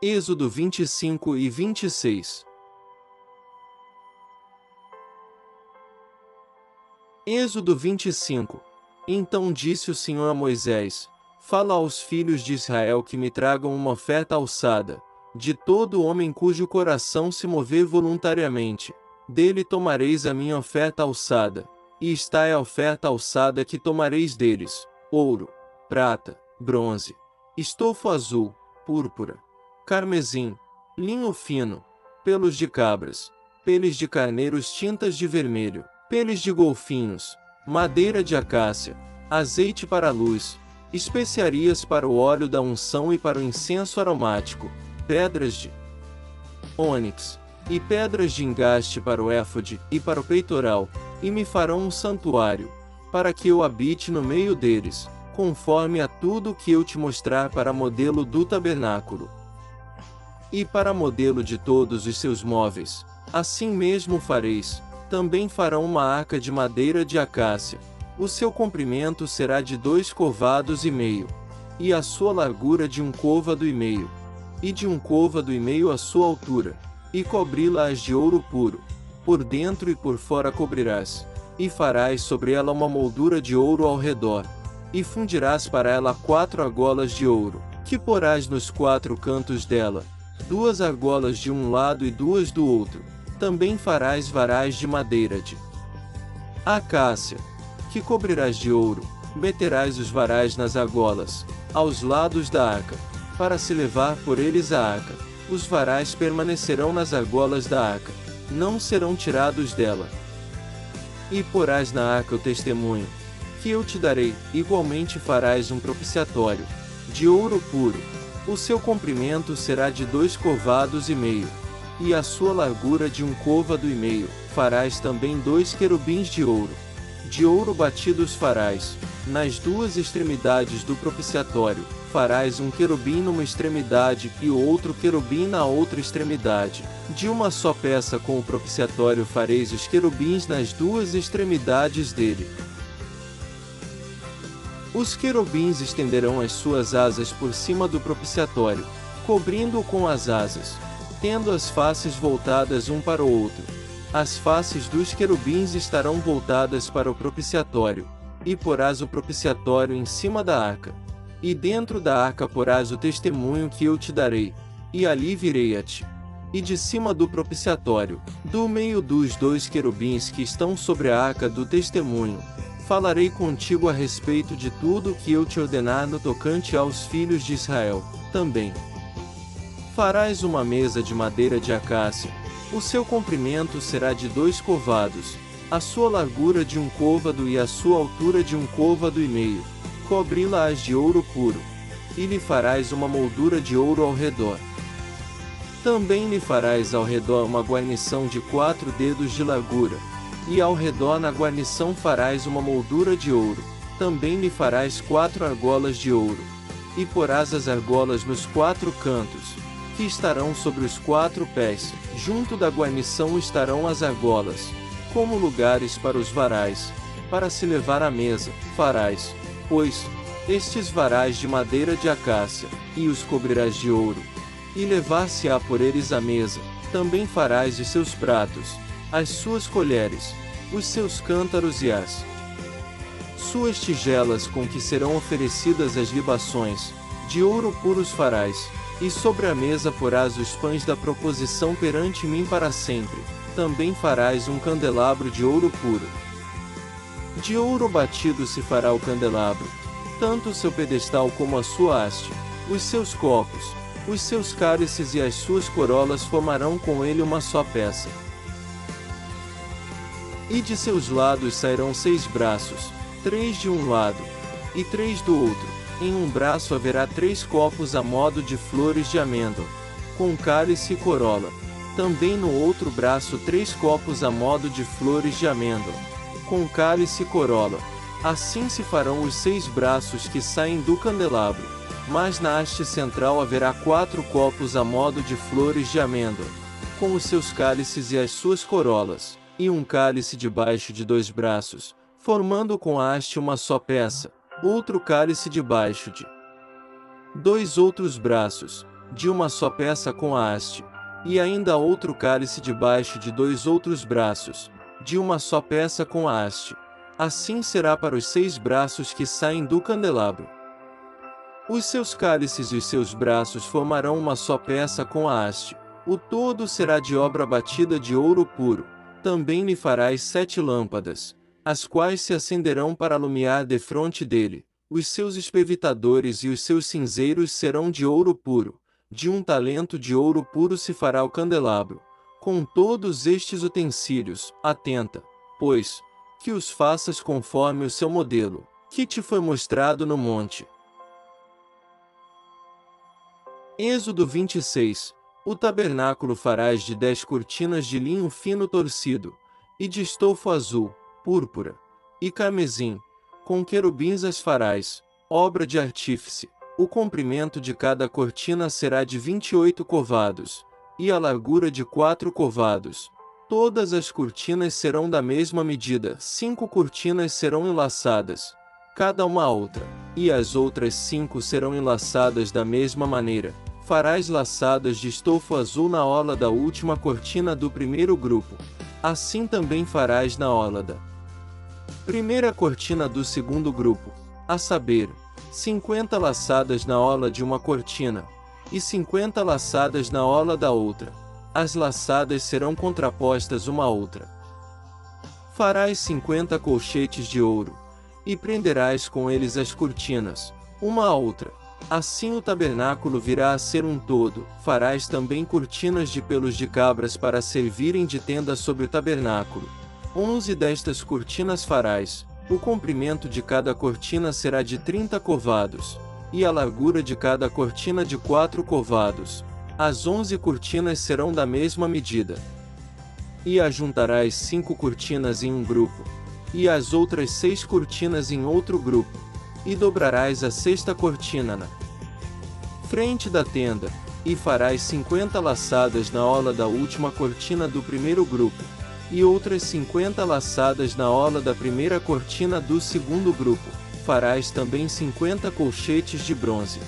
Êxodo 25 e 26. Êxodo 25. Então disse o Senhor a Moisés: Fala aos filhos de Israel que me tragam uma oferta alçada, de todo homem cujo coração se mover voluntariamente. Dele tomareis a minha oferta alçada, e esta é a oferta alçada que tomareis deles: ouro, prata, bronze, estofo azul, púrpura, carmesim, linho fino, pelos de cabras, peles de carneiros tintas de vermelho, peles de golfinhos, madeira de acácia, azeite para a luz, especiarias para o óleo da unção e para o incenso aromático, pedras de ônix, e pedras de engaste para o éfode e para o peitoral, e me farão um santuário, para que eu habite no meio deles, conforme a tudo que eu te mostrar para modelo do tabernáculo. E para modelo de todos os seus móveis, assim mesmo fareis. Também farão uma arca de madeira de acácia. O seu comprimento será de 2 côvados e meio, e a sua largura de 1 côvado e meio, e de 1 côvado e meio a sua altura, e cobri-la-ás de ouro puro, por dentro e por fora cobrirás, e farás sobre ela uma moldura de ouro ao redor, e fundirás para ela 4 argolas de ouro, que porás nos 4 cantos dela, 2 argolas de um lado e 2 do outro. Também farás varais de madeira de acácia, que cobrirás de ouro. Meterás os varais nas argolas, aos lados da arca, para se levar por eles a arca. Os varais permanecerão nas argolas da arca, não serão tirados dela. E porás na arca o testemunho, que eu te darei. Igualmente farás um propiciatório, de ouro puro. O seu comprimento será de 2 côvados e meio, e a sua largura de 1 côvado e meio. Farás também 2 querubins de ouro batidos farás, nas 2 extremidades do propiciatório. Farás um querubim numa extremidade e o outro querubim na outra extremidade. De uma só peça com o propiciatório fareis os querubins nas 2 extremidades dele. Os querubins estenderão as suas asas por cima do propiciatório, cobrindo-o com as asas, tendo as faces voltadas um para o outro. As faces dos querubins estarão voltadas para o propiciatório, e porás o propiciatório em cima da arca. E dentro da arca porás o testemunho que eu te darei, e ali virei a ti. E de cima do propiciatório, do meio dos 2 querubins que estão sobre a arca do testemunho, falarei contigo a respeito de tudo o que eu te ordenar no tocante aos filhos de Israel. Também farás uma mesa de madeira de acácia. O seu comprimento será de 2 côvados, a sua largura de 1 côvado e a sua altura de 1 côvado e meio. Cobri-la-ás de ouro puro, e lhe farás uma moldura de ouro ao redor. Também lhe farás ao redor uma guarnição de 4 dedos de largura, e ao redor na guarnição farás uma moldura de ouro. Também lhe farás 4 argolas de ouro, e porás as argolas nos 4 cantos, que estarão sobre os 4 pés. Junto da guarnição estarão as argolas, como lugares para os varais, para se levar à mesa. Farás, pois, estes varais de madeira de acácia, e os cobrirás de ouro, e levar-se-á por eles à mesa. Também farás os seus pratos, as suas colheres, os seus cântaros e as suas tigelas com que serão oferecidas as libações, de ouro puro os farás. E sobre a mesa porás os pães da proposição perante mim para sempre. Também farás um candelabro de ouro puro. De ouro batido se fará o candelabro, tanto o seu pedestal como a sua haste, os seus copos, os seus cálices e as suas corolas formarão com ele uma só peça. E de seus lados sairão 6 braços, 3 de um lado, e 3 do outro. Em um braço haverá 3 copos a modo de flores de amêndoa, com cálice e corola. Também no outro braço 3 copos a modo de flores de amêndoa, com cálice e corola. Assim se farão os 6 braços que saem do candelabro. Mas na haste central haverá 4 copos a modo de flores de amêndoa, com os seus cálices e as suas corolas, e um cálice debaixo de 2 braços, formando com a haste uma só peça. Outro cálice debaixo de 2 outros braços, de uma só peça com a haste, e ainda outro cálice debaixo de 2 outros braços, de uma só peça com a haste. Assim será para os 6 braços que saem do candelabro. Os seus cálices e os seus braços formarão uma só peça com a haste. O todo será de obra batida de ouro puro. Também lhe farás 7 lâmpadas, as quais se acenderão para alumiar defronte dele. Os seus espevitadores e os seus cinzeiros serão de ouro puro. De 1 talento de ouro puro se fará o candelabro. Com todos estes utensílios, atenta, pois, que os faças conforme o seu modelo, que te foi mostrado no monte. Êxodo 26. O tabernáculo farás de 10 cortinas de linho fino torcido, e de estofo azul, púrpura e carmesim. Com querubins as farás, obra de artífice. O comprimento de cada cortina será de 28 covados, e a largura de 4 covados. Todas as cortinas serão da mesma medida. 5 cortinas serão enlaçadas, cada uma a outra, e as outras 5 serão enlaçadas da mesma maneira. Farás laçadas de estofo azul na orla da última cortina do primeiro grupo. Assim também farás na orla da primeira cortina do segundo grupo, a saber, 50 laçadas na orla de uma cortina, e 50 laçadas na orla da outra. As laçadas serão contrapostas uma à outra. Farás 50 colchetes de ouro, e prenderás com eles as cortinas, uma à outra. Assim o tabernáculo virá a ser um todo. Farás também cortinas de pelos de cabras para servirem de tenda sobre o tabernáculo. 11 destas cortinas farás. O comprimento de cada cortina será de 30 covados, e a largura de cada cortina de 4 covados. As 11 cortinas serão da mesma medida. E ajuntarás 5 cortinas em um grupo, e as outras 6 cortinas em outro grupo, e dobrarás a 6ª cortina na frente da tenda, e farás 50 laçadas na orla da última cortina do primeiro grupo, e outras 50 laçadas na orla da primeira cortina do segundo grupo. Farás também 50 colchetes de bronze.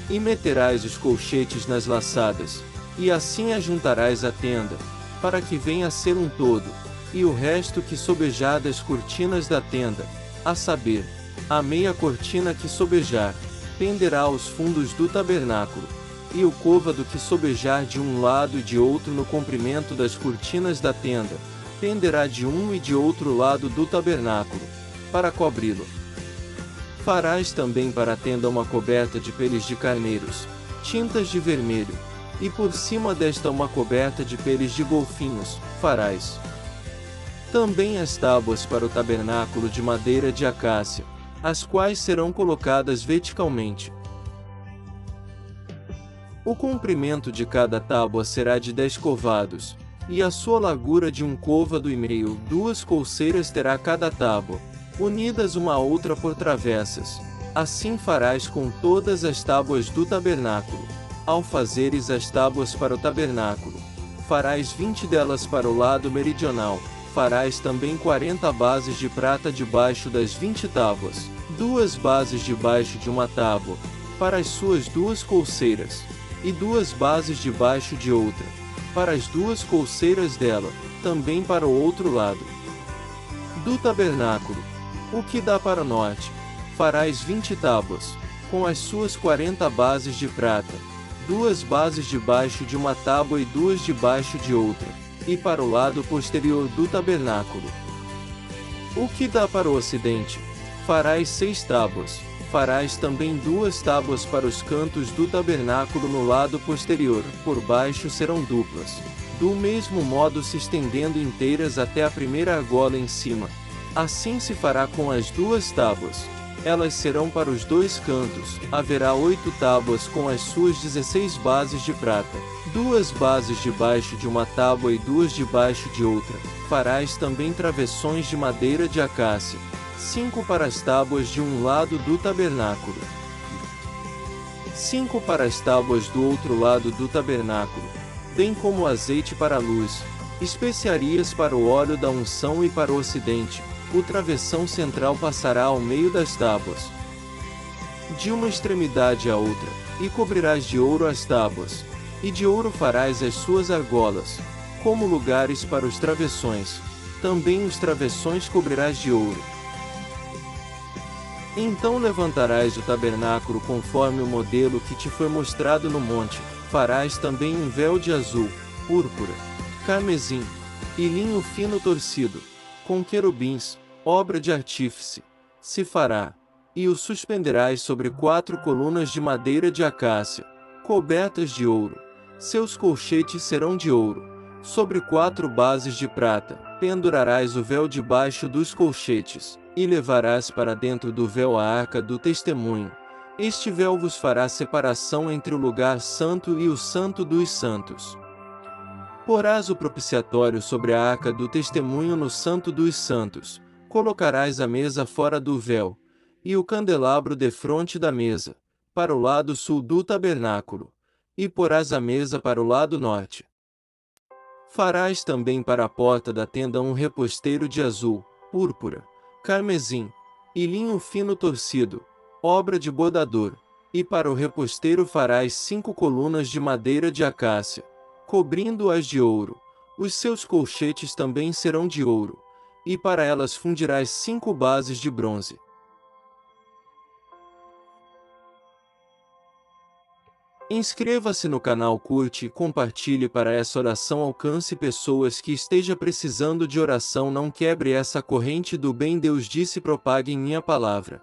E meterás os colchetes nas laçadas, e assim ajuntarás a tenda, para que venha a ser um todo, e o resto que sobejar das cortinas da tenda, a saber, a meia cortina que sobejar, penderá aos fundos do tabernáculo, e o côvado que sobejar de um lado e de outro no comprimento das cortinas da tenda, penderá de um e de outro lado do tabernáculo, para cobri-lo. Farás também para a tenda uma coberta de peles de carneiros, tintas de vermelho, e por cima desta uma coberta de peles de golfinhos. Farás também as tábuas para o tabernáculo de madeira de acácia, as quais serão colocadas verticalmente. O comprimento de cada tábua será de 10 covados, e a sua largura de 1 côvado e meio. 2 colseiras terá cada tábua, unidas uma à outra por travessas. Assim farás com todas as tábuas do tabernáculo. Ao fazeres as tábuas para o tabernáculo, farás 20 delas para o lado meridional. Farás também 40 bases de prata debaixo das 20 tábuas, 2 bases debaixo de uma tábua, para as suas 2 colseiras, e 2 bases debaixo de outra, para as 2 colseiras dela, também para o outro lado do tabernáculo. O que dá para o norte, farás 20 tábuas, com as suas 40 bases de prata, 2 bases debaixo de uma tábua e 2 debaixo de outra, e para o lado posterior do tabernáculo. O que dá para o ocidente, farás 6 tábuas. Farás também 2 tábuas para os cantos do tabernáculo no lado posterior, por baixo serão duplas, do mesmo modo se estendendo inteiras até a primeira argola em cima. Assim se fará com as 2 tábuas. Elas serão para os 2 cantos. Haverá 8 tábuas com as suas 16 bases de prata, 2 bases debaixo de uma tábua e 2 debaixo de outra. Farás também travessões de madeira de acácia, 5 para as tábuas de um lado do tabernáculo, 5 para as tábuas do outro lado do tabernáculo, bem como azeite para a luz, especiarias para o óleo da unção. E para o ocidente, o travessão central passará ao meio das tábuas, de uma extremidade à outra. e cobrirás de ouro as tábuas, e de ouro farás as suas argolas, como lugares para os travessões, também os travessões cobrirás de ouro. Então levantarás o tabernáculo conforme o modelo que te foi mostrado no monte, farás também um véu de azul, púrpura, carmesim, e linho fino torcido, com querubins, obra de artífice, se fará, e o suspenderás sobre 4 colunas de madeira de acácia, cobertas de ouro, seus colchetes serão de ouro, sobre 4 bases de prata, pendurarás o véu debaixo dos colchetes, e levarás para dentro do véu a arca do testemunho. Este véu vos fará separação entre o lugar santo e o santo dos santos. Porás o propiciatório sobre a arca do testemunho no santo dos santos, colocarás a mesa fora do véu, e o candelabro defronte da mesa, para o lado sul do tabernáculo, e porás a mesa para o lado norte. Farás também para a porta da tenda um reposteiro de azul, púrpura, carmesim, e linho fino torcido, obra de bordador, e para o reposteiro farás 5 colunas de madeira de acácia, cobrindo-as de ouro, os seus colchetes também serão de ouro, e para elas fundirás 5 bases de bronze. Inscreva-se no canal, curte e compartilhe para essa oração alcance pessoas que esteja precisando de oração. Não quebre essa corrente do bem. Deus disse: propaguem minha palavra.